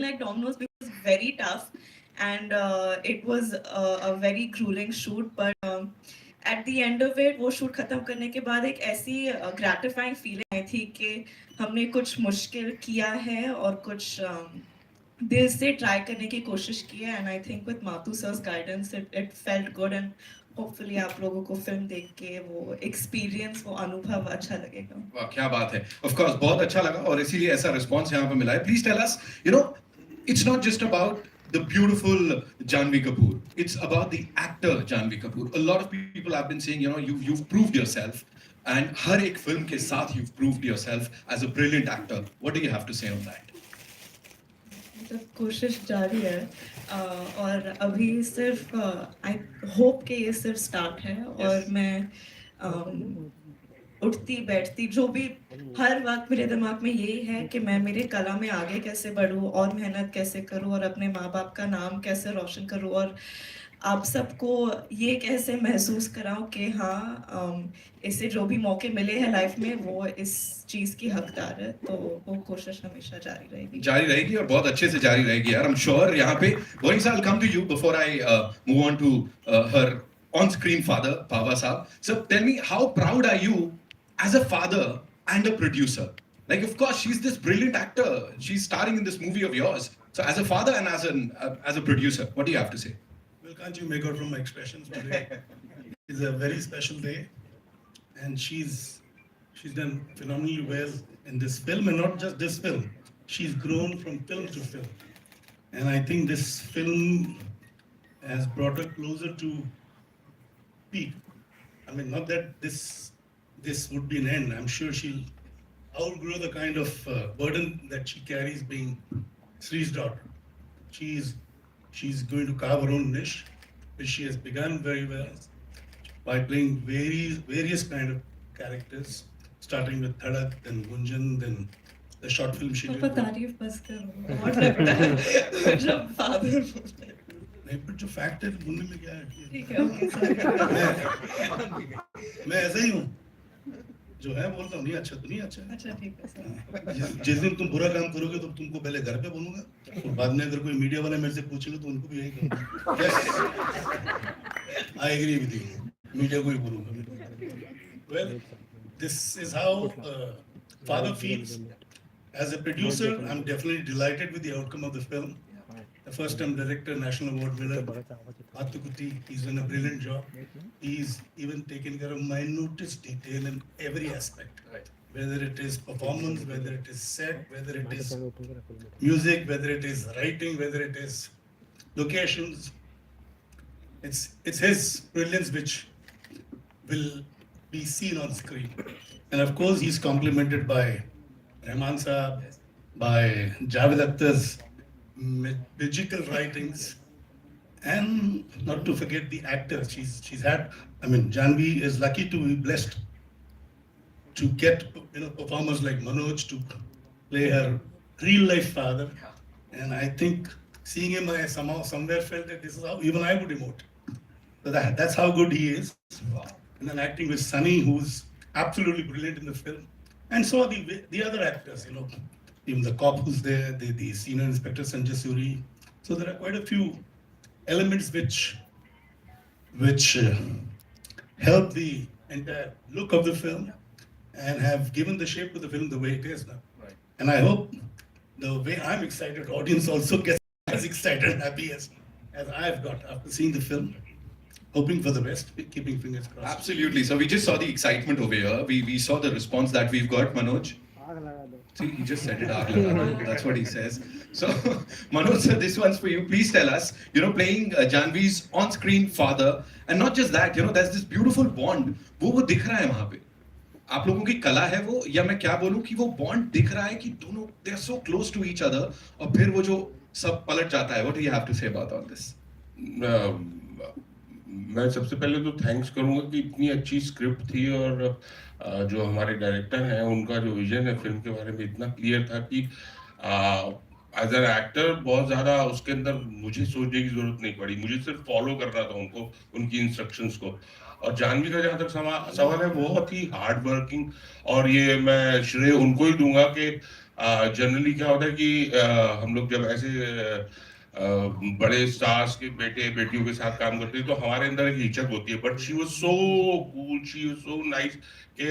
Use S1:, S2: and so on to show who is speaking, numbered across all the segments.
S1: like dominoes because it's very tough, and it was a very grueling shoot. But at the end of it, वो shoot खत्म करने के बाद एक ऐसी gratifying feeling आई थी कि हमने कुछ मुश्किल किया है और कुछ दिल से ट्राई करने की कोशिश की है. And I think with Mathu sir's guidance it felt good. And hopefully आप लोगों को फिल्म देख के वो एक्सपीरियंस, वो अनुभव अच्छा लगेगा.
S2: वाह, क्या बात है. ऑफ कोर्स बहुत अच्छा लगा और इसीलिए ऐसा रिस्पांस यहाँ पे मिला है. Please tell us, it's not just about the beautiful Janhavi Kapoor. It's about the actor Janhavi Kapoor. A lot of people have been saying, you've proved yourself, and हर एक film के साथ you've proved yourself as a brilliant actor. What do you have to say on that?
S1: मतलब कोशिश जारी है. और अभी सिर्फ आई होप कि ये सिर्फ स्टार्ट है. और मैं उठती बैठती जो भी हर वक्त मेरे दिमाग में यही है कि मैं मेरे कला में आगे कैसे बढ़ूँ और मेहनत कैसे करूँ और अपने माँ बाप का नाम कैसे रोशन करूँ और आप सबको ये कैसे महसूस कराऊँ कि हाँ, इससे जो भी मौके मिले हैं लाइफ में वो इस चीज़ की हकदार है. तो वो कोशिश हमेशा जारी रहेगी
S2: और बहुत अच्छे से जारी रहेगी यार. I'm sure यहाँ पे Vanessa, I'll come to you before I move on to her on-screen father, Baba Saab. So tell me, how proud are you as a father and a producer? Like, of course, she's this brilliant actor. She's starring in this movie of yours. So as a father and as a producer, what do you have to say?
S3: Well, can't you make out from my expressions today? It's a very special day, and she's done phenomenally well in this film, and not just this film. She's grown from film to film, and I think this film has brought her closer to peak. I mean, not that this would be an end. I'm sure she'll outgrow the kind of burden that she carries being Sri's daughter. She's going to carve her own niche, which she has begun very well by playing various kind of characters, starting with Dhadak, then Gunjan, then the short film she did.
S1: तारीफ बस करो. बहुत लगता है जब father बोलते हैं.
S3: नहीं, but जो fact है बोलने में क्या है?
S1: ठीक है, okay, sorry.
S3: मैं ऐसा ही हूँ. जो है बोलता हूँ, नहीं अच्छा तो नहीं अच्छा.
S1: अच्छा, ठीक है सर.
S3: जिस दिन तुम बुरा काम करोगे तो तुमको पहले घर पे बोलूंगा और बाद में अगर कोई मीडिया वाले मेरे से पूछेंगे तो उनको भी यही कहूँगा. I agree with you. Media को ही बोलूंगा. Well, this is how father feels. As a producer, I'm definitely delighted with the outcome of the film. The first-time director, National Award winner, Athukuti, he's done a brilliant job. He's even taken care of minutest detail in every aspect.
S2: Right.
S3: Whether it is performance, whether it is set, whether it is music, whether it is writing, whether it is locations. It's his brilliance which will be seen on screen. And of course, he's complemented by Rahman Saab, by Javed Akhtar's magical writings, and not to forget the actors. She's had. I mean, Janhavi is lucky to be blessed to get performers like Manoj to play her real life father, and I think seeing him, I somehow somewhere felt that this is how even I would emote. So that's how good he is. And then acting with Sunny, who's absolutely brilliant in the film, and so the other actors, even the cop who's there, the senior inspector Sanjay Suri. So there are quite a few elements which help the entire look of the film and have given the shape to the film the way it is now.
S2: Right.
S3: And I hope the way I'm excited, audience also gets as excited and happy as I've got after seeing the film. Hoping for the best, keeping fingers crossed.
S2: Absolutely. So we just saw the excitement over here. We saw the response that we've got, Manoj. See, he just said it. Aag laga do. That's what he says. So, Manoj sir, this one's for you. Please tell us, playing Janhavi's on-screen father, and not just that, there's this beautiful bond. वो दिख रहा है वहाँ पे. आप लोगों की कला है वो, या मैं क्या बोलूँ कि वो bond दिख रहा है कि दोनों they are so close to each other, और फिर वो जो सब पलट जाता है. What do you have to say about all this?
S4: मैं सबसे पहले तो थैंक्स करूंगा कि इतनी अच्छी स्क्रिप्ट थी और जो हमारे डायरेक्टर हैं उनका जो विजन है फिल्म के बारे में इतना क्लियर था कि एज एन एक्टर बहुत ज्यादा उसके अंदर मुझे सोचने की जरूरत नहीं पड़ी, मुझे सिर्फ फॉलो करना था उनको, उनकी इंस्ट्रक्शंस को। और जानवी का जहां तक सवाल है, बहुत ही हार्ड वर्किंग, और ये मैं श्रेय उनको ही दूंगा कि जनरली क्या होता है कि हम लोग जब ऐसे बड़े स्टार्स के बेटे बेटियों के साथ काम करते हैं तो हमारे अंदर एक हिचक होती है, but she was so cool, she was so nice कि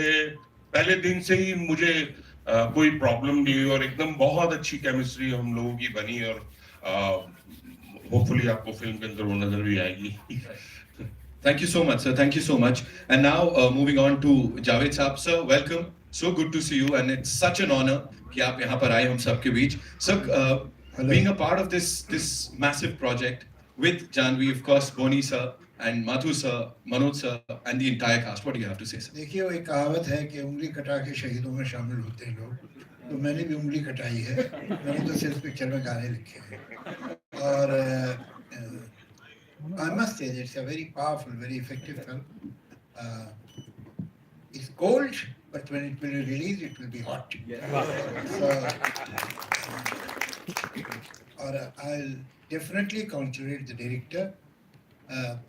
S4: पहले दिन से ही मुझे कोई प्रॉब्लम नहीं हुई, और एकदम बहुत अच्छी केमिस्ट्री हम लोगों की बनी, और होपफुली आपको फिल्म के अंदर वो नजर भी आएगी।
S2: Thank you so much, sir. Thank you so much. And now, moving on to Javed Saab, sir. Welcome. So good to see you, and it's such an honor कि आप यहाँ पर आए हम सबके बीच. Sir, being a part of this massive project with Janhavi, of course, Boni sir and Madhu sir, Manoj sir, and the entire cast. What do you have to say, sir?
S5: देखिए, वो एक कहावत है कि उंगली कटा के शहीदों में शामिल होते हैं लोग, तो मैंने भी उंगली कटाई है। मैंने तो सिर्फ पिक्चर में गाने लिखे हैं, और I must say it's a very powerful, very effective film. It's cold, but when it will be released, it will be hot. So, और I'll definitely congratulate the director.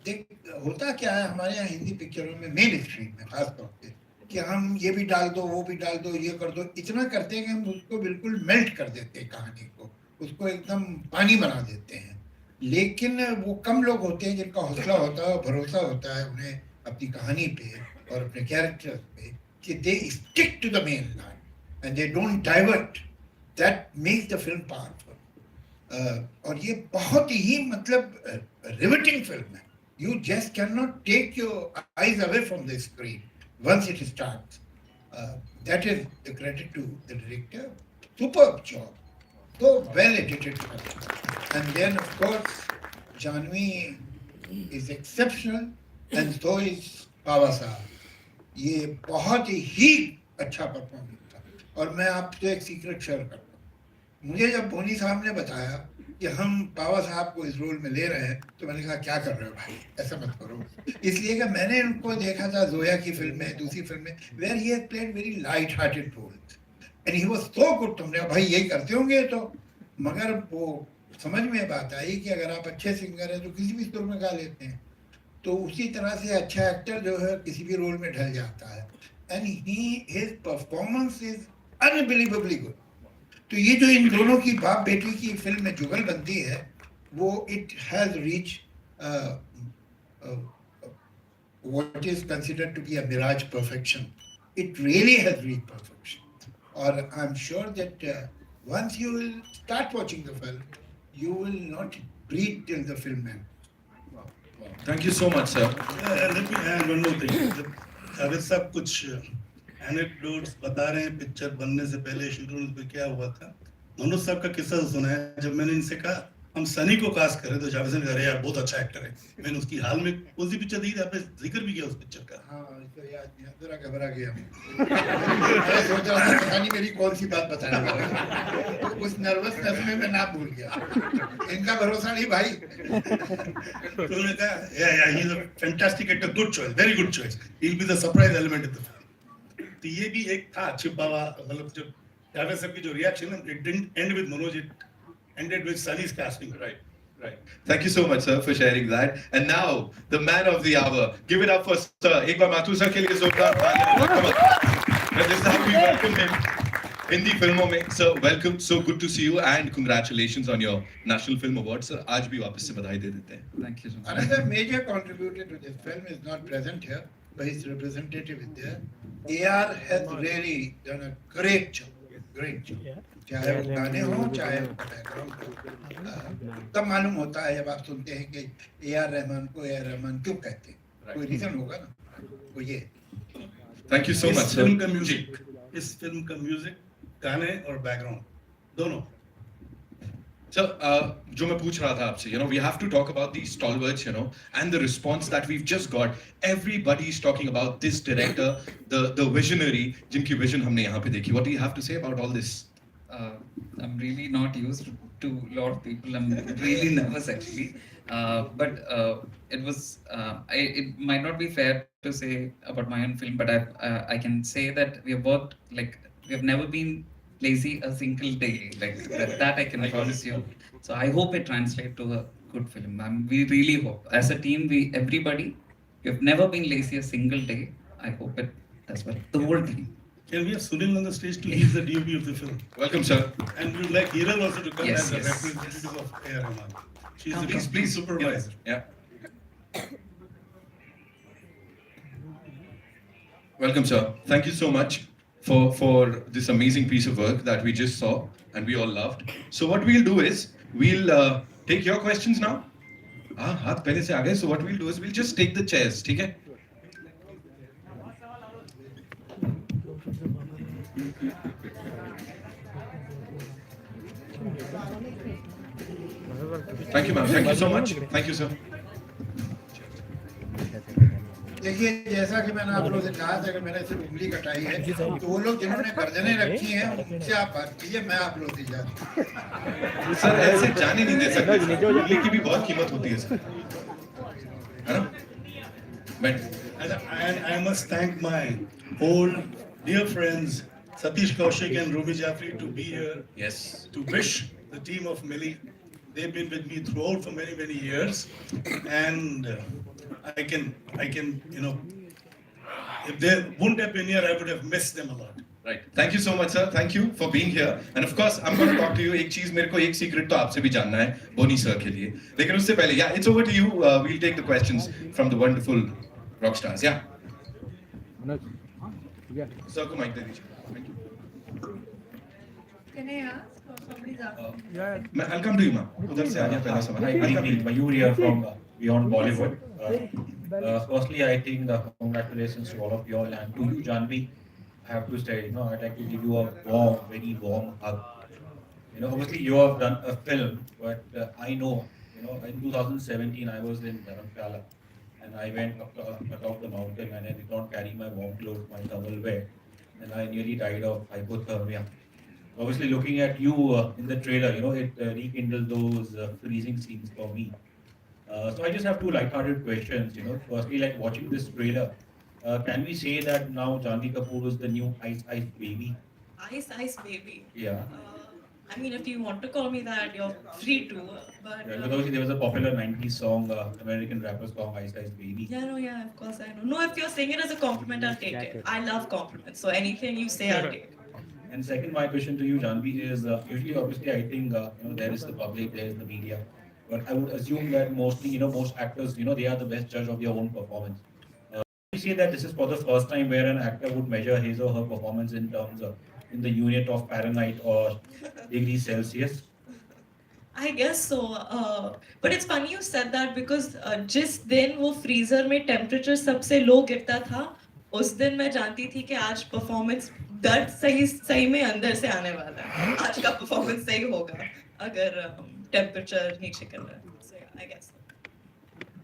S5: देख, होता क्या है हमारे यहाँ हिंदी पिक्चरों में, मेन स्ट्रीम में खास तौर पे, कि हम ये भी डाल दो, वो भी डाल दो, ये कर दो, इतना करते हैं कि हम उसको बिल्कुल मेल्ट कर देते हैं, कहानी को, उसको एकदम पानी बना देते हैं। लेकिन वो कम लोग होते हैं जिनका हौसला होता है, भरोसा होता है उन्हें अपनी कहानी पे और अपने कैरेक्टर्स पे, कि they stick to the main line and they don't divert. That makes the film powerful. और ये बहुत ही मतलब रिवेटिंग फिल्म है। You just can not take your eyes away from the screen once it starts. That is the credit to the director. Superb job, so well edited film. And then of course Janhavi is exceptional and so is Pava Saab. ये बहुत ही अच्छा performance था। और मैं आपसे एक secret share करता हूँ, मुझे जब बोनी साहब ने बताया कि हम पावा साहब को इस रोल में ले रहे हैं, तो मैंने कहा क्या कर रहे हो भाई, ऐसा मत करो। इसलिए कि मैंने उनको देखा था जोया की फिल्म में, दूसरी फिल्म में, where he has played very light hearted roles and he was so good. तुमने भाई यही करते होंगे तो, मगर वो समझ में बात आई कि अगर आप अच्छे सिंगर हैं तो किसी भी सुर में गा लेते हैं। तो उसी तरह से अच्छा एक्टर जो है किसी भी रोल में ढल जाता है, and his performance is unbelievably good. तो ये जो इन दोनों की बाप बेटी की फिल्म में जुगल बनती है, वो it has reach what is considered to be a mirage perfection. It really has reached perfection. Or I'm sure that once you will start watching the film, you will not breathe till the film ends.
S2: Thank you so much, sir.
S3: Let me add one more thing. जब जावेद साहब कुछ anecdotes बता रहे हैं picture बनने से पहले शुरू में क्या हुआ था, मनोज साहब का किस्सा सुना है। जब मैंने इनसे कहा हम सनी को कास्ट करें, तो जावेद ने कहा अरे यार बहुत अच्छा एक्टर है। मैंने उसकी हाल में कौन सी पिक्चर देखी थी, आपने जिक्र भी किया उस पिक्चर का।
S5: हाँ, तो याद नहीं, जरा घबरा गया मैं सोच रहा था पता नहीं मेरी कौन सी बात बताने वाला है, तो उस नर्वसनेस में मैं नाम भूल गया। इनका भरोसा नहीं भाई।
S3: तो उन्होंने कहा या he is a fantastic actor, good choice, very good choice, he will be the surprise element in the film. तो ये भी एक था छिपा हुआ, मतलब जो जावेद साहब की जो रिएक्शन है, it didn't and with Manoj, it ended with Sunny's casting.
S2: Right. Thank you so much, sir, for sharing that. And now, the man of the hour. Give it up for sir. एक बार माथु sir के लिए जोरदार तालियां. Come on. This is how we welcome him. Hindi फिल्मों में. Sir, welcome. So good to see you and congratulations on your National Film Award, sir. आज भी वापस से बधाई दे देते हैं.
S1: Thank you so much.
S5: Another major contributor to this film is not present here, but his representative is there. AR has really done a great job. Great job. चाहे वो गाने हो, चाहे वो बैकग्राउंड हो, तब मालूम होता है जब आप सुनते हैं कि AR रहमान को AR रहमान क्यों कहते हैं, कोई रीजन होगा ना, वो ये।
S2: Thank you so much,
S3: इस
S2: sir.
S3: फिल्म का म्यूजिक, इस फिल्म का म्यूजिक, गाने और बैकग्राउंड दोनों।
S2: So, जो मैं पूछ रहा था आपसे, we have to talk about these stalwarts, and the response that we've just got. Everybody is talking about this director, the visionary, जिनकी vision हमने यहाँ पे देखी. What do you have to say about all this?
S6: I'm really not used to a lot of people. I'm really nervous actually. But it was. It might not be fair to say about my own film, but I can say that we have worked like we have never been lazy a single day. Like that I can promise you. So I hope it translates to a good film. We really hope. As a team, everybody, you've never been lazy a single day. I hope it as well. The whole team.
S3: Can we have Sunil on the stage to lead the DOP of the film?
S2: Welcome, sir.
S3: And we would like Hiral also to come
S6: Yes,
S3: as a
S6: yes.
S3: representative of A.R. Rahman. She's the
S2: Please,
S3: complete
S2: please.
S3: supervisor.
S2: Yeah. Welcome, sir. Thank you so much for this amazing piece of work that we just saw and we all loved. So what we'll do is we'll take your questions now. हाथ पहले से आ गए. So what we'll do is we'll just take the chairs, ठीक है? Thank you, ma'am. Thank you so much. Thank you, sir.
S5: देखिए जैसा कि मैंने आप लोगों से कहा था कि मैंने सिर्फ उंगली कटाई है, तो वो लोग जिन्होंने गर्दनें रखी हैं उनसे आप बात कीजिए, मैं आप लोगों से जाती
S2: सर ऐसे जाने नहीं दे सकते. उंगली की भी बहुत कीमत होती है सर, है ना?
S3: And I must thank my old dear friends Satish Kaushik and Ruby Jaffrey to be here
S2: Yes.
S3: to wish the team of Millie. They've been with me throughout for many, many years, and I can, if they wouldn't have been here, I would have missed them a lot.
S2: Right. Thank you so much, sir. Thank you for being here. And of course, I'm going to talk to you. एक चीज मेरे को एक secret तो आपसे भी जानना है, बोनी sir के लिए. लेकिन उससे पहले, yeah, it's over to you. We'll take the questions from the wonderful rock stars. Yeah. Sir को mic दे दीजिए. Thank you.
S7: Can I ask or somebody's asking?
S2: I'll come to you, ma'am. उधर से आ गया पहला सवाल.
S8: Hi, good evening. Mayur here from Beyond Bollywood. Firstly, I think congratulations to all of you all, and to you, Janhavi. I have to say, I'd like to give you a warm, very warm hug. Obviously you have done a film, but I know, in 2017 I was in Dharamshala, and I went up the mountain and I did not carry my warm clothes, my thermal wear, and I nearly died of hypothermia. Obviously, looking at you in the trailer, it rekindled those freezing scenes for me. So I just have two light-hearted questions. Firstly, like watching this trailer, can we say that now Janhavi Kapoor is the new Ice Ice Baby?
S1: Ice Ice Baby.
S8: Yeah.
S1: I mean, if you want to call me that, you're free to. But
S8: Yeah, because obviously there was a popular 90s song, American rapper song, Ice Ice Baby.
S1: yeah, of course I know. No, if you're saying it as a compliment, I'll take it. I love compliments, so anything you say, I'll take.
S8: And second, my question to you, Janhavi, is usually, obviously, I think there is the public, there is the media, but I would assume that mostly, most actors, they are the best judge of their own performance. We say that this is for the first time where an actor would measure his or her performance in terms of in the unit of Fahrenheit or degrees Celsius.
S1: I guess so. But it's funny you said that because जिस दिन वो freezer में temperature सबसे low गिरता था, उस दिन मैं जानती थी कि आज performance दर्द सही में अंदर से आने वाला है. आज का performance सही होगा अगर temperature नीचे कर रहा है. So yeah, I guess.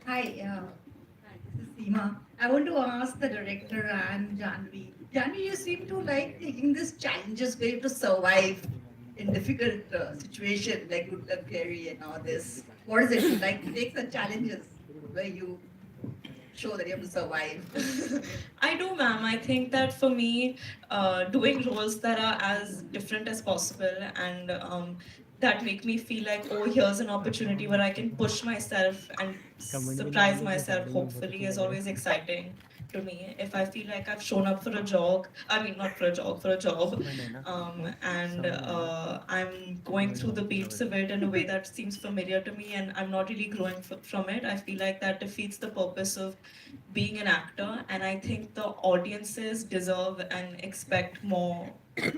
S7: Hi, this is Seema. I want to ask the director and Janhavi. Janhavi, you seem to like taking these challenges where you have to survive in difficult situations like Good Luck Fairy and all this. What is it like to take such challenges where you show that you have to survive?
S1: I do, ma'am. I think that for me, doing roles that are as different as possible and that make me feel like, oh, here's an opportunity where I can push myself and surprise myself, hopefully, is always exciting to me. If I feel like I've shown up for a job, for a job, and I'm going through the beats of it in a way that seems familiar to me and I'm not really growing from it, I feel like that defeats the purpose of being an actor, and I think the audiences deserve and expect more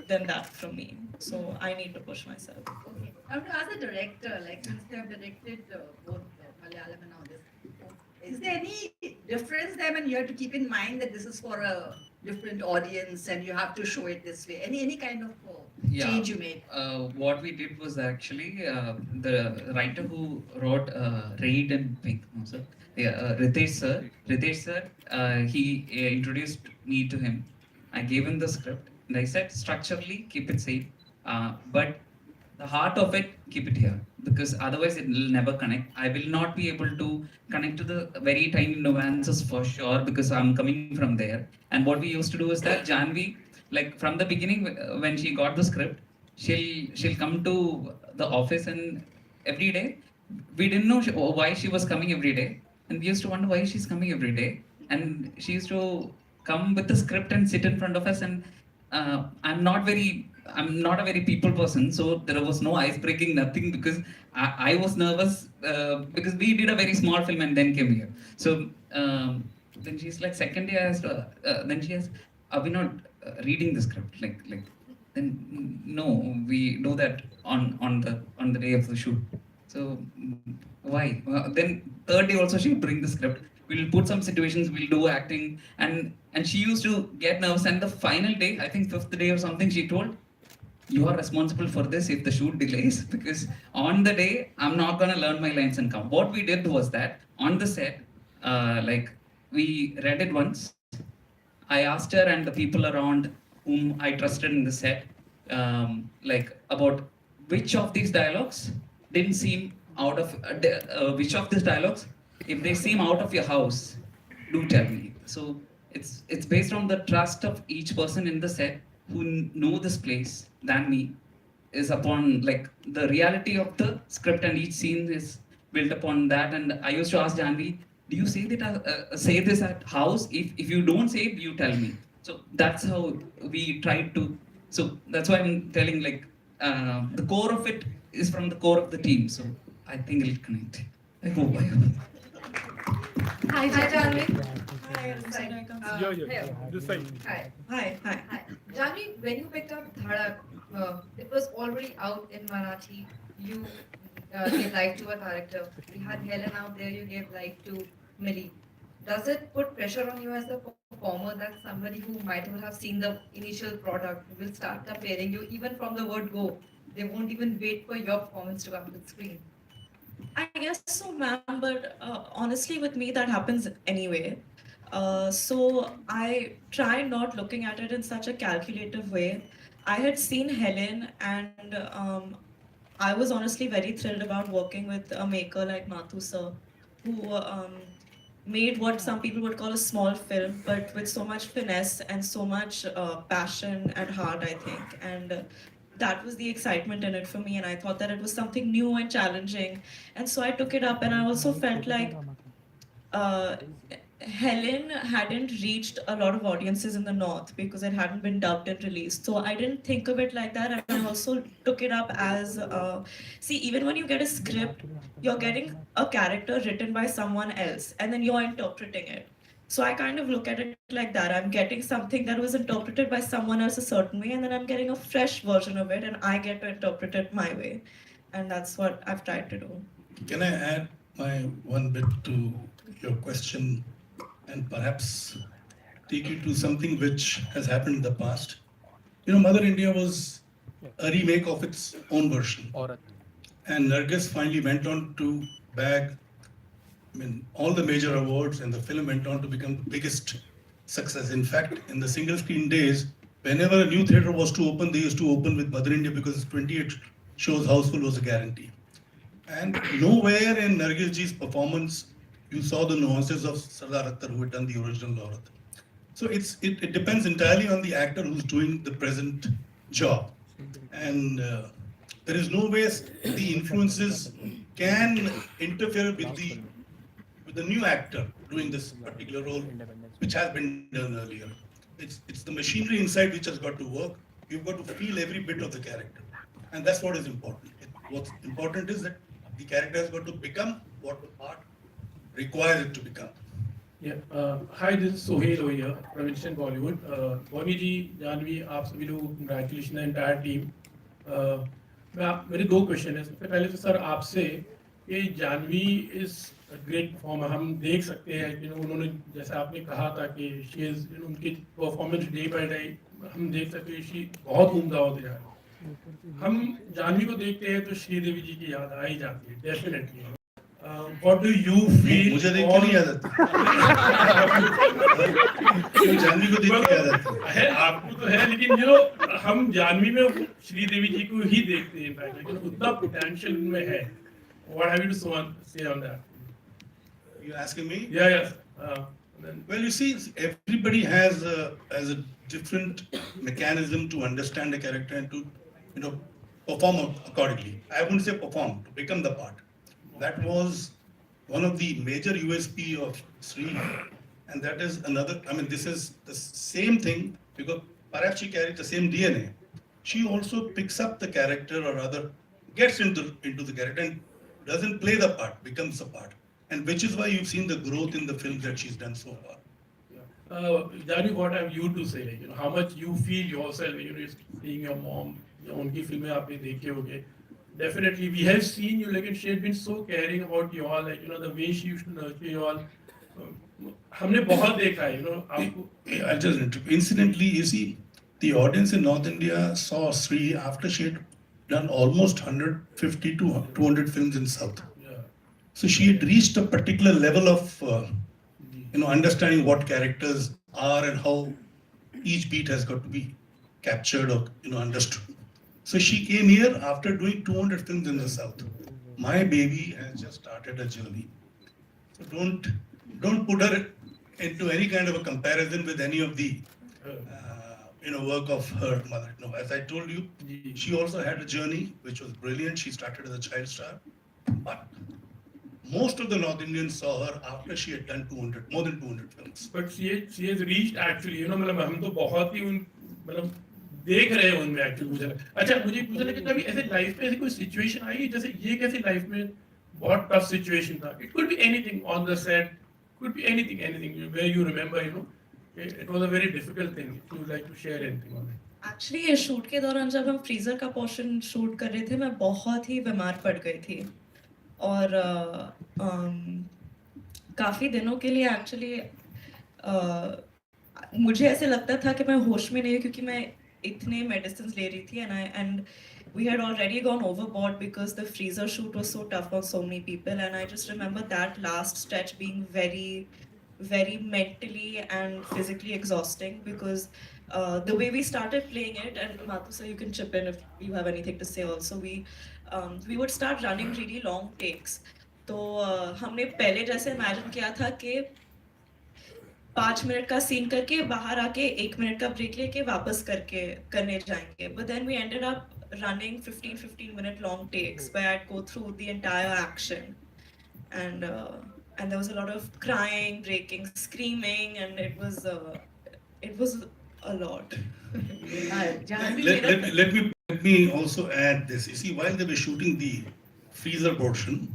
S1: than that from me. So I need to push myself.
S7: Okay. I want to ask the director, like since they have directed both Malayalam and all this, is there any difference there when you have to keep in mind that this is for a different audience and you have to show it this way? Any kind of change you made?
S6: What we did was actually the writer who wrote Raid and Pink, no, sir. Yeah, Ritesh sir, he introduced me to him. I gave him the script and I said, structurally, keep it same, but the heart of it, keep it here, because otherwise it will never connect. I will not be able to connect to the very tiny nuances for sure, because I'm coming from there. And what we used to do is that Janhavi, like from the beginning, when she got the script, she'll come to the office, and every day we didn't know why she was coming every day, and we used to wonder why she's coming every day. And she used to come with the script and sit in front of us. And I'm not a very people person, so there was no ice breaking, nothing, because I was nervous, because we did a very small film and then came here. So then she's like, second day I asked her, then she asked, are we not reading the script? Like then no, we do that on the day of the shoot. So why? Then third day also she'll bring the script. We'll put some situations, we'll do acting, and she used to get nervous. And the final day, I think fifth day or something, she told, you are responsible for this if the shoot delays, because on the day I'm not gonna learn my lines and come. What we did was that on the set, like we read it once. I asked her and the people around whom I trusted in the set, like about which of these dialogues didn't seem out of which of these dialogues, if they seem out of your house, do tell me. So it's based on the trust of each person in the set who know this place than me, is upon like the reality of the script, and each scene is built upon that. And I used to ask Janhavi, do you say this at house? If you don't say it, you tell me. So that's how we tried to. So that's why I'm telling, like, the core of it is from the core of the team. So I think it'll connect. I hope.
S7: Hi, Janhavi.
S1: Hi, I'm Sanika.
S7: Here.
S9: This side.
S7: Hi.
S1: Hi, hi.
S7: Hi. Janhavi, when you picked up Dhadak, it was already out in Marathi. You gave life to a character. We had Helen out there, you gave life to Millie. Does it put pressure on you as a performer that somebody who might not have seen the initial product will start comparing you even from the word go? They won't even wait for your performance to come to the screen.
S1: I guess so, ma'am, but honestly, with me, that happens anyway. So I try not looking at it in such a calculative way. I had seen Helen, and I was honestly very thrilled about working with a maker like Mathu sir, who made what some people would call a small film, but with so much finesse and so much passion and heart, I think. And that was the excitement in it for me, and I thought that it was something new and challenging. And so I took it up, and I also felt like uh, Helen hadn't reached a lot of audiences in the North because it hadn't been dubbed and released. So I didn't think of it like that. And I also took it up as see, even when you get a script, you're getting a character written by someone else, and then you're interpreting it. So I kind of look at it like that. I'm getting something that was interpreted by someone else a certain way, and then I'm getting a fresh version of it, and I get to interpret it my way. And that's what I've tried to do.
S3: Can I add my one bit to your question and perhaps take you to something which has happened in the past? You know, Mother India was a remake of its own version. And Nargis finally went on to bag, all the major awards, and the film went on to become the biggest success. In fact, in the single screen days, whenever a new theatre was to open, they used to open with Mother India because 28 shows houseful was a guarantee. And nowhere in Nargis ji's performance you saw the nuances of Sardar Akhtar, who had done the original Aurat. So it depends entirely on the actor who's doing the present job. And there is no way the influences can interfere with the new actor doing this particular role, which has been done earlier. It's the machinery inside which has got to work. You've got to feel every bit of the character. And that's what is important. What's important is that the character has got to become what the part requires it to become.
S9: Yeah. Hi, this is Sohail over here from Instant Bollywood. Boni ji, Janhavi, आप सभी लोग congratulations the entire team. मेरे दो question है. सबसे पहले तो sir आपसे ये जानवी इज ग्रेट परफॉर्मर. हम देख सकते हैं कि उन्होंने जैसा आपने कहा था कि शी इज उनकी परफॉर्मेंस डे बाय डे हम देख सकते हैं शी बहुत उम्दा होते जा रही है. हम जानवी को देखते हैं तो श्रीदेवी जी की याद आ ही जाती है definitely. What do you feel?
S3: मुझे देख के नहीं याद आती. जानवी को देख के याद आती
S9: है. आपको तो है, लेकिन हम जानवी में श्रीदेवी जी को ही देखते हैं इनफैक्ट, लेकिन उतना पोटेंशियल उनमें है. What have you to say on that?
S3: You're asking me?
S9: Yeah, yes.
S3: Well, you see, everybody has a different mechanism to understand a character and to perform accordingly. I wouldn't say perform, to become the part. That was one of the major USP of Sri, and that is another. I mean, this is the same thing because perhaps she carries the same DNA. She also picks up the character, or rather, gets into the character and doesn't play the part, becomes the part, and which is why you've seen the growth in the films that she's done so far.
S9: Janu, what have you to say? Like, how much you feel yourself, seeing your mom, उनकी फिल्में आपने देखी होगी. Definitely, we have seen you. Like, she had been so caring about you all. Like, the way she used to nurture you all. हमने बहुत देखा है, आपको.
S3: I'll just interrupt. Incidentally, you see, the audience in North India saw Sri after she had done almost 150 to 200 films in South.
S9: Yeah.
S3: So she had reached a particular level of, understanding what characters are and how each beat has got to be captured or, understood. So she came here after doing 200 films in the South. My baby has just started a journey. So don't put her into any kind of a comparison with any of the work of her mother. No, as I told you, she also had a journey which was brilliant. She started as a child star, but most of the North Indians saw her after she had done more than 200 films.
S9: But she has reached actually, मतलब हम तो बहुत ही मतलब देख रहे हैं उनमें actually मुझे. अच्छा मुझे पूछना कि कभी ऐसे लाइफ में ऐसी कोई situation आई जैसे ये कैसे लाइफ में बहुत tough situation था. It could be anything on the set, could be anything where you remember, it was a very difficult thing. If you would like to share anything on it.
S1: Actually ये shoot के दौरान जब हम freezer का portion shoot कर रहे थे मैं बहुत ही बीमार पड़ गई थी और काफ़ी दिनों के लिए एक्चुअली मुझे ऐसे लगता था कि मैं होश में नहीं हूँ क्योंकि मैं इतने मेडिसिन ले रही थी and we had already gone overboard because the freezer shoot was so tough on so many people, and I just remember that last stretch being very, very mentally and physically exhausting because the way we started playing it, and Mathu sir, you can chip in if you have anything to say also, we would start running really long takes. तो हमने पहले जैसे imagine किया था कि 5 minute का scene करके बाहर आके 1 मिनट का ब्रेक लेके वापस करने जाएंगे. But then we ended up running 15 minute long takes where I'd go through the entire action, and there was a lot of crying, breaking, screaming, and it was a lot.
S3: Let me also add this. You see, while they were shooting the freezer portion,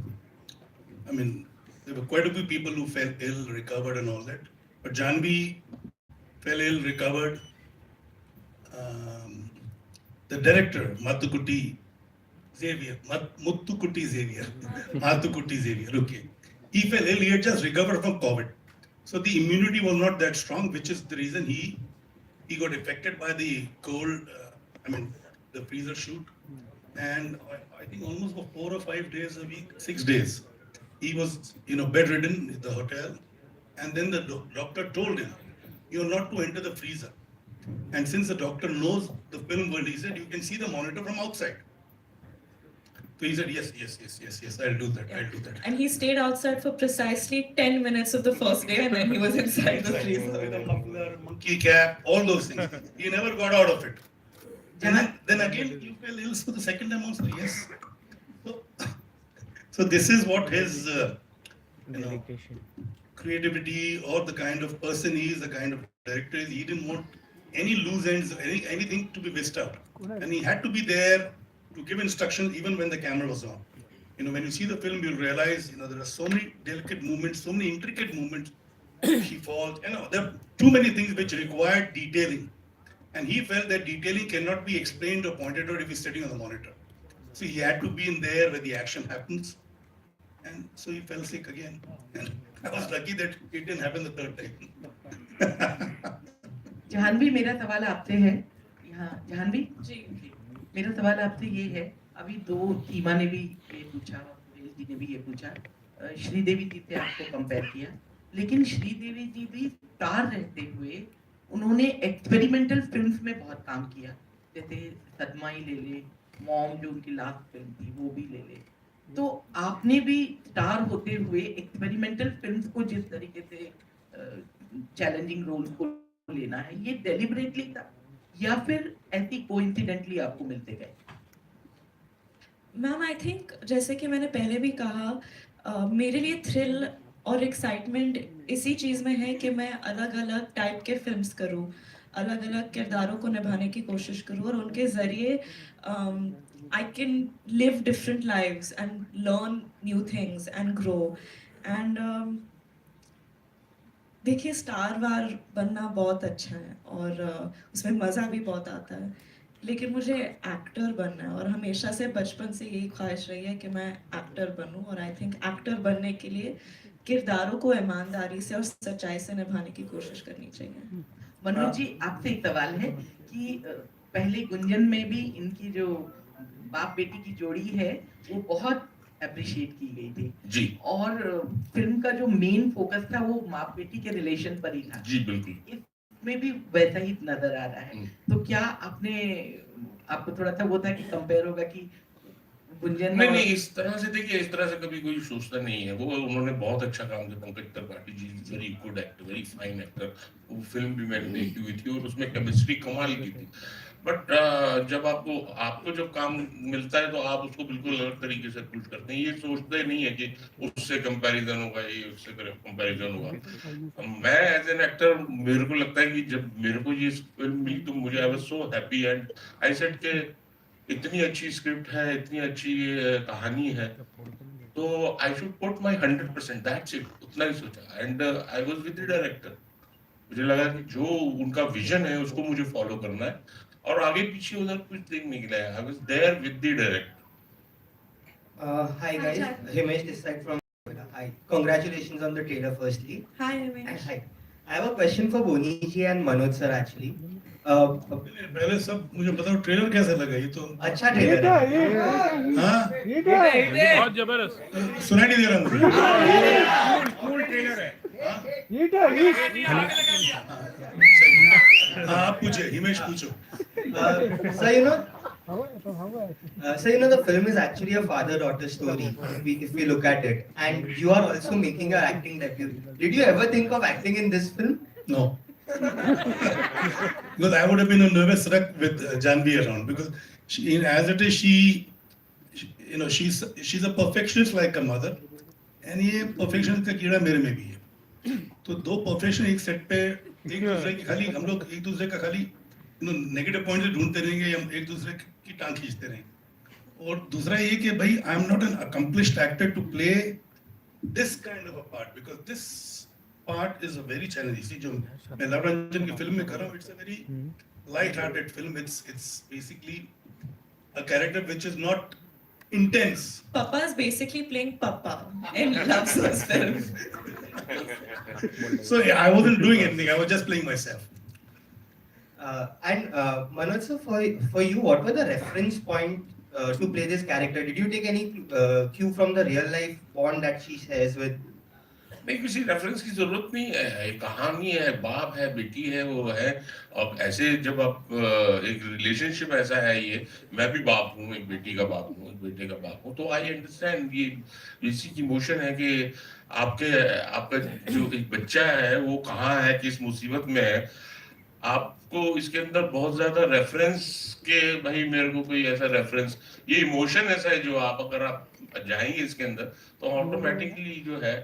S3: I mean, there were quite a few people who fell ill, recovered, and all that. But Janhavi fell ill, recovered. The director, Mathukutti Xavier, okay. He fell ill, he had just recovered from COVID. So the immunity was not that strong, which is the reason he got affected by the cold, the freezer shoot. And I think almost for 4 or 5 days a week, 6 days, he was, bedridden in the hotel. And then the doctor told him, you're not to enter the freezer. And since the doctor knows the film world, he said, you can see the monitor from outside. So he said, yes, I'll do that.
S1: And he stayed outside for precisely 10 minutes of the first day and then he was inside the freezer.
S3: With a muffler, monkey cap, all those things. He never got out of it. And then again, you fell ill for the second time also, yes. So this is what his creativity or the kind of person he is, the kind of director is. He didn't want any loose ends, anything to be missed out. And he had to be there to give instructions even when the camera was on. When you see the film, you'll realize, there are so many delicate movements, so many intricate movements. She falls, there are too many things which require detailing. And he felt that detailing cannot be explained or pointed out if he's sitting on the monitor. So he had to be in there where the action happens. And so he fell sick again. And I was lucky that it didn't happen the third time.
S10: Jahnavi, मेरा सवाल आपसे है. यहाँ जहानवी
S1: जी,
S10: मेरा सवाल आपसे ये है, अभी सीमा ने भी ये पूछा, सुरेश जी ने भी ये पूछा, श्रीदेवी जी से आपको कंपेयर किया, लेकिन श्रीदेवी जी भी स्टार रहते हुए उन्होंने एक्सपेरिमेंटल फिल्म्स में बहुत काम किया, जैसे सदमा ही ले ले, मॉम जो उनकी लास्ट फिल्म थी वो भी ले ले. तो आपने भी स्टार होते हुए एक्सपेरिमेंटल फिल्म्स को जिस तरीके से चैलेंजिंग रोल्स को लेना है, ये डेलिबरेटली था या फिर ऐसी कोइंसिडेंटली आपको मिलते गए?
S1: मैम आई थिंक जैसे कि मैंने पहले भी कहा, मेरे लिए थ्रिल और एक्साइटमेंट इसी चीज़ में है कि मैं अलग अलग टाइप के फिल्म्स करूँ, अलग अलग किरदारों को निभाने की कोशिश करूँ और उनके ज़रिए I can live different lives and learn new things and grow and देखिए स्टार वार बनना बहुत अच्छा है और उसमें मज़ा भी बहुत आता है, लेकिन मुझे एक्टर बनना है और हमेशा से बचपन से यही ख्वाहिश रही है कि मैं एक्टर बनूं और आई थिंक एक्टर बनने के लिए किरदारों को ईमानदारी से और सच्चाई से निभाने की कोशिश करनी चाहिए।
S10: मनोज जी, आपसे एक सवाल है कि पहले गुंजन में भी इनकी जो बाप बेटी की जोड़ी है वो बहुत अप्रिशिएट की गई थी
S4: जी
S10: और फिल्म का जो मेन फोकस था वो बाप बेटी के रिलेशन पर ही था।
S4: जी बिल्कुल।
S10: इसमें भी वैसा ही नजर आ रहा है। तो क्या आपको थोड़ा सा वो था कि कंपेयर होगा कि गुंजन
S4: नहीं
S10: और
S4: नहीं, इस तरह से देखिए, इस तरह से कभी कोई सोचता नहीं है। वो उन्होंने बहुत अच्छा काम किया। Pankaj Tripathi ji very good actor, very fine actor. वो फिल्म भी मैंने देखी हुई थी और उसमें केमिस्ट्री कमाल की थी। बट जब आपको जब काम मिलता है तो आप उसको बिल्कुल अलग तरीके से अप्रोच करते हैं। ये सोचते नहीं है कि उससे कंपैरिजन होगा, ये उससे कंपैरिजन होगा। मैं एज एन एक्टर, मेरे को लगता है कि जब मेरे को ये फिल्म मिली तो मुझे I was so happy and I said के इतनी अच्छी स्क्रिप्ट है, इतनी अच्छी कहानी है, तो I should put my 100%, that's it. उतना ही सोचा and I was with the director. मुझे लगा कि जो उनका विजन है उसको मुझे फॉलो करना है और आगे पीछे उधर कुछ देखने के लिए I was there with the director.
S11: Hi guys, Himesh this side from. Hi, congratulations on the trailer firstly.
S1: Hi
S11: And
S1: Ramesh.
S11: hi, I have a question for Boni ji and Manoj sir actually.
S3: पहले सब मुझे बताओ trailer कैसा लगा? ये तो
S11: अच्छा trailer है।
S3: हाँ
S9: बहुत जबरदस्त।
S3: सुनाई नहीं दे रहा मुझे।
S9: कूल ट्रेलर है।
S3: हाँ आप पूछे, हिमेश पूछो।
S11: So you know, the film is actually a father-daughter story if we look at it, and you are also making your acting debut. Did you ever think of acting in this film?
S3: No. Because I would have been a nervous wreck with Janhavi around, because as it is, she's a perfectionist like a mother, and ये perfectionist का कीड़ा मेरे में भी है। तो दो perfection एक सेट पे एक दूसरे की खाली हम लोग एक दूसरे का खाली नेगेटिव पॉइंट्स ढूंढते रहेंगे, हम एक दूसरे की टांग खींचते रहेंगे। और दूसरा ये कि भाई I am not an accomplished actor to play this kind of a part, because this part is a very challenging. See, जो मैं लव रंजन की फिल्म में कर रहा हूँ, it's a very light-hearted film. It's basically a character which is not intense.
S1: Papa is basically playing Papa in Love Source film.
S3: So yeah, I wasn't doing anything. I was just playing myself.
S11: And Manoj sir, for you, what were the reference point to play this character? Did you take any cue from the real life bond that she shares with?
S4: नहीं, किसी reference की जरूरत नहीं है। एक कहानी है, बाप है, बेटी है, वो है। अब ऐसे जब आप एक रिलेशनशिप ऐसा है, ये मैं भी बाप हूँ, एक बेटी का बाप हूँ, एक बेटे का बाप हूँ, तो आई अंडरस्टैंड ये बेसिक इमोशन है कि आपका जो एक बच्चा है वो कहाँ है, किस मुसीबत में है। आपको इसके अंदर बहुत ज्यादा रेफरेंस के भाई मेरे को कोई ऐसा रेफरेंस, ये इमोशन ऐसा है जो आप अगर आप जाएंगे इसके अंदर तो ऑटोमेटिकली जो है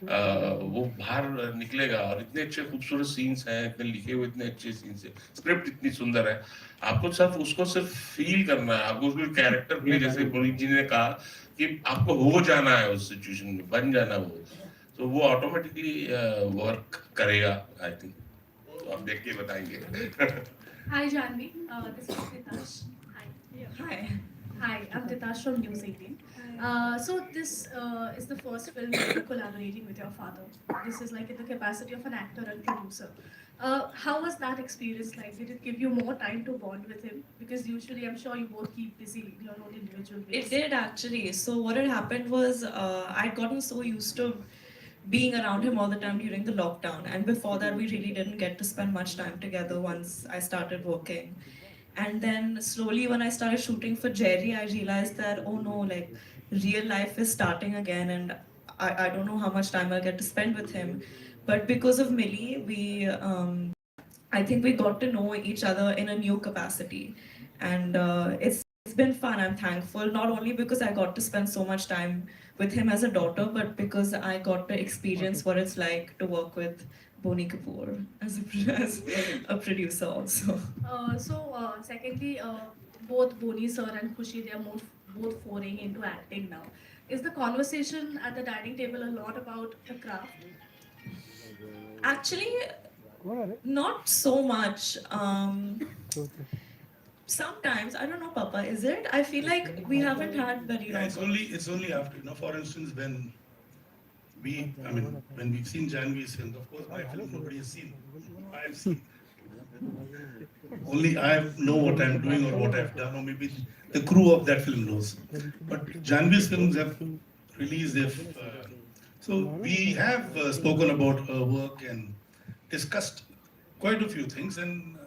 S4: वो बाहर निकलेगा। और इतने अच्छे खूबसूरत सीन्स हैं, इतने लिखे हुए इतने अच्छे सीन्स हैं, स्क्रिप्ट इतनी सुंदर है, आपको सिर्फ फील करना है, आपको उसको कैरेक्टर प्ले, जैसे पुनीत जी ने कहा कि आपको हो जाना है उस सिचुएशन में, बन जाना वो, तो वो ऑटोमेटिकली वर्क करेगा आई थिंक। तो आप देख के बताएंगे।
S12: Hi Janhavi, this is Titash. Hi.
S1: Hi.
S12: Hi, I'm Titash from News 18. So this is the first film that you're collaborating with your father. This is like in the capacity of an actor and producer. How was that experience like? Did it give you more time to bond with him? Because usually I'm sure you both keep busy in your own individual ways.
S1: It did actually. So what had happened was I'd gotten so used to being around him all the time during the lockdown, and before that we really didn't get to spend much time together once I started working. And then slowly when I started shooting for Jerry, I realized that oh no, like real life is starting again, and I don't know how much time I'll get to spend with him. But because of Millie, I think we got to know each other in a new capacity, and it's been fun. I'm thankful, not only because I got to spend so much time with him as a daughter, but because I got to experience what it's like to work with Boni Kapoor as as a producer also.
S12: Secondly, both Boni sir and Khushi, they are both foraying into acting now. Is the conversation at the dining table a lot about the craft?
S1: Actually, not so much. Sometimes I don't know, Papa. Is it? I feel like we haven't had very
S3: Yeah,
S1: long.
S3: it's only after, for instance, when when we've seen Janhavi's films, of course, my film nobody has seen. I've seen. Only I know what I'm doing or what I've done, or maybe the crew of that film knows. But Janhavi's films have released their. So we have spoken about her work and discussed quite a few things, and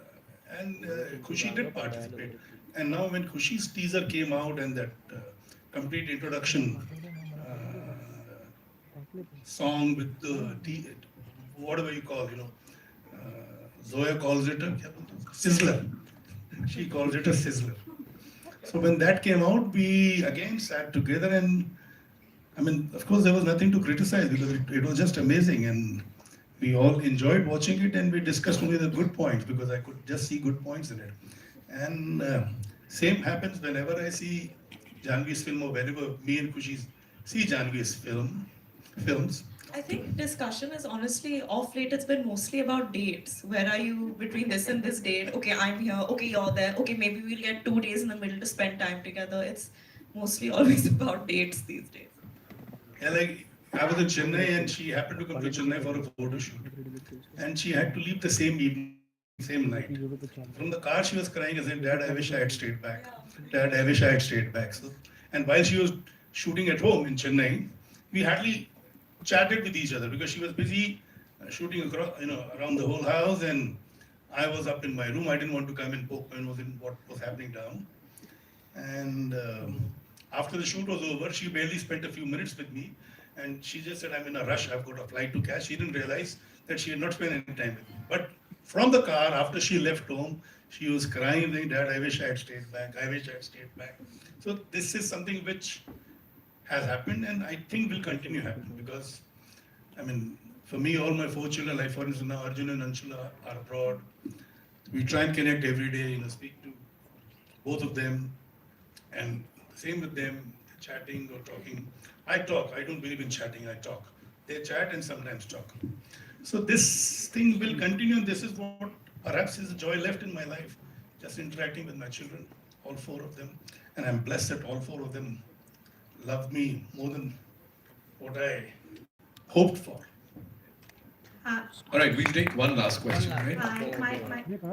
S3: Khushi did participate. And now when Khushi's teaser came out and that complete introduction song with the whatever you call, Zoya calls it a sizzler. She calls it a sizzler. So when that came out, we again sat together, and of course, there was nothing to criticize because it was just amazing, and we all enjoyed watching it, and we discussed only the good points because I could just see good points in it. And same happens whenever I see Janhavi's film, or whenever me and Khushi see Janhavi's films.
S1: I think discussion is honestly off late. It's been mostly about dates. Where are you between this and this date? Okay, I'm here. Okay, you're there. Okay, maybe we'll get 2 days in the middle to spend time together. It's mostly always about dates these days.
S3: Yeah, like I was in Chennai and she happened to come to Chennai for a photo shoot. And she had to leave the same evening, same night. From the car she was crying and saying, Dad, I wish I had stayed back. Dad, I wish I had stayed back. So, and while she was shooting at home in Chennai, we hardly chatted with each other because she was busy shooting across, around the whole house, and I was up in my room. I didn't want to come and poke and was in what was happening down. And after the shoot was over, she barely spent a few minutes with me, and she just said, I'm in a rush, I've got a flight to catch. She didn't realize that she had not spent any time with me. But from the car, after she left home, she was crying, saying, Dad, I wish I had stayed back. I wish I had stayed back. So this is something which has happened, and I think will continue happening because, for me, all my 4 children, like for instance, now Arjun and Anshula are abroad. We try and connect every day, speak to both of them, and same with them, chatting or talking. I talk. I don't believe in chatting. I talk. They chat and sometimes talk. So this thing will continue, and this is what perhaps is the joy left in my life, just interacting with my children, all 4 of them, and I'm blessed that all 4 of them love me more than what I hoped for.
S2: All right, we'll take one last question, right?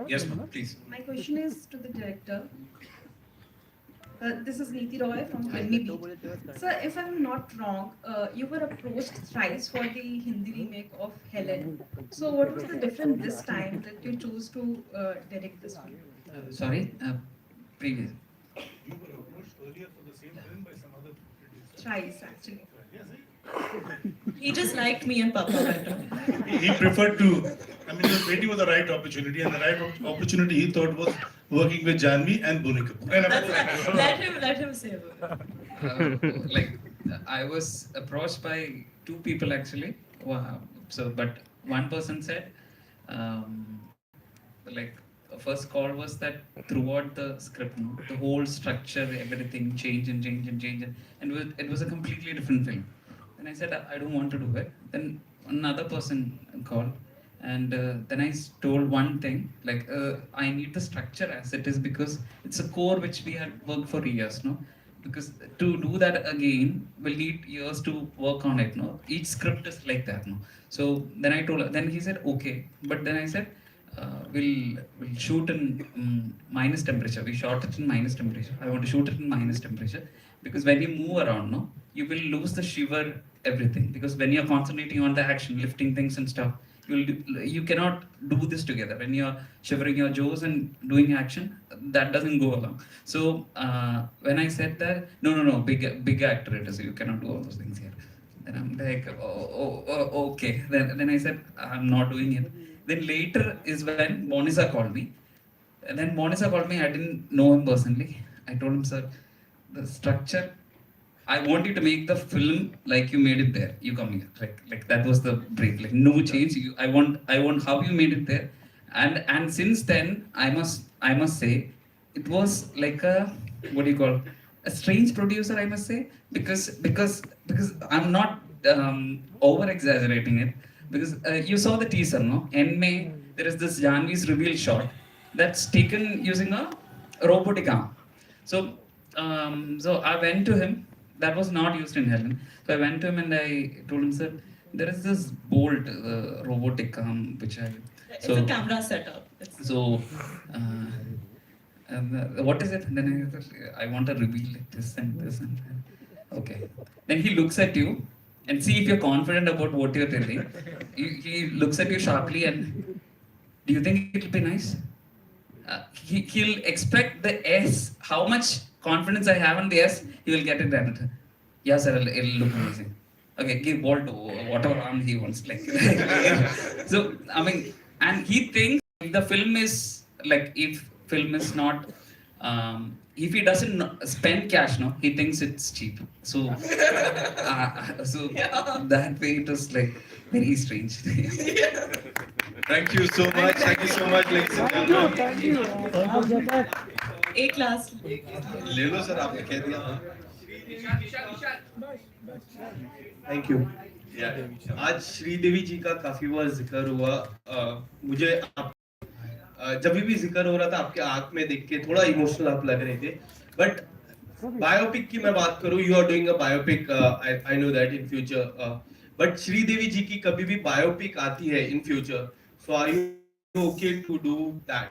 S2: Yes, ma'am, please.
S13: My question is to the director. This is Neeti Roy from Filmy Beat. Sir, if I'm not wrong, you were approached thrice for the Hindi remake of Helen. So what was the difference this time that you chose to direct this one?
S6: Sorry, previous.
S3: You were approached earlier for the same film by some other producer.
S13: Thrice, actually.
S1: He just liked me and Papa better.
S3: He preferred to, he was waiting for the right opportunity, and the right opportunity he thought was working with Janhavi and Boni Kapoor.
S1: Let him say it.
S6: I was approached by 2 people actually. Wow. So, but one person said, first call was that throughout the script, the whole structure, everything changed, and it was a completely different film. And I said, I don't want to do it. Then another person called, and then I told one thing, I need the structure as it is because it's a core which we had worked for years, no? Because to do that again, we'll need years to work on it, no? Each script is like that, no? So then I told, then he said, okay. But then I said, we'll shoot in minus temperature. We shot it in minus temperature. I want to shoot it in minus temperature because when you move around, no, you will lose the shiver everything because when you're concentrating on the action, lifting things and stuff, you cannot do this together. When you're shivering your jaws and doing action, that doesn't go along. So when I said that, no, big actor it is. You cannot do all those things here. Then I'm like, okay. Then I said, I'm not doing it. Then later is when Monisa called me. And then Monisa called me. I didn't know him personally. I told him, sir, the structure, I want you to make the film like you made it there. You come here, like that was the brief. Like no change. I want how you made it there, and since then I must say, it was like a, what do you call, a strange producer, I must say, because I'm not over exaggerating it, because you saw the teaser, no? End May there is this Janvi's reveal shot that's taken using a robotic arm. So so I went to him. That was not used in Helen. So I went to him and I told him, sir, there is this bolt robotic arm which I.
S1: It's a camera setup.
S6: So, what is it? And then I want to reveal like this and this and that. Okay. Then he looks at you and see if you're confident about what you're telling. He looks at you sharply and, do you think it'll be nice? He'll expect the S. How much confidence I have on the S, he will get it right. Yeah, sir, it'll look amazing. Okay, give ball to whatever arm he wants. Like, so, I mean, and he thinks if the film is like, if film is not, if he doesn't spend cash, no, he thinks it's cheap. So, that way it was like very strange.
S2: Thank you so much. Thank you so much, ladies and gentlemen.
S1: Thank you. A class.
S2: ले लो sir, आपने कह दिया.
S11: Thank you. आज श्रीदेवी जी का काफी बार जिक्र हुआ. मुझे जब भी जिक्र हो रहा था आपके आंख में देख के थोड़ा इमोशनल आप लग रहे थे. बट बायोपिक की मैं बात करूं, you are doing a biopic, I know that in future. But Sridevi ji की कभी भी बायोपिक आती है in future, so are you okay to do that?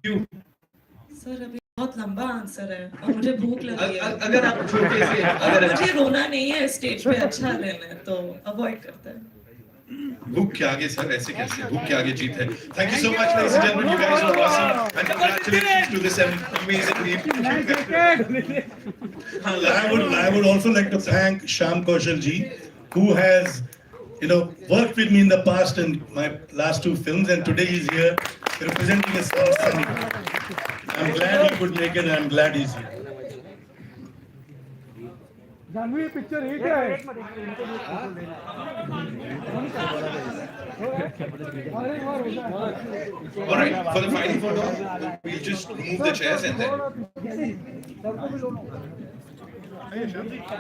S1: Sir अभी बहुत लंबा आंसर है और मुझे भूख लगी है.
S11: अगर आप छोटे से, अगर
S1: मुझे रोना नहीं है स्टेज पे, अच्छा रहना है तो अवॉइड करते हैं.
S2: भूख के आगे सर ऐसे कैसे, भूख के आगे जीत है. Thank you so much, ladies and gentlemen. You guys are awesome, and congratulations to this amazing team.
S3: I would also like to thank Shyam Kaushal ji, who has, worked with me in the past in my last two films, and today he's here representing his son. I'm glad he could make it, and I'm glad he's here.
S14: Janhvi picture hit है.
S2: All right, for the final photo, we'll just move the chairs and then.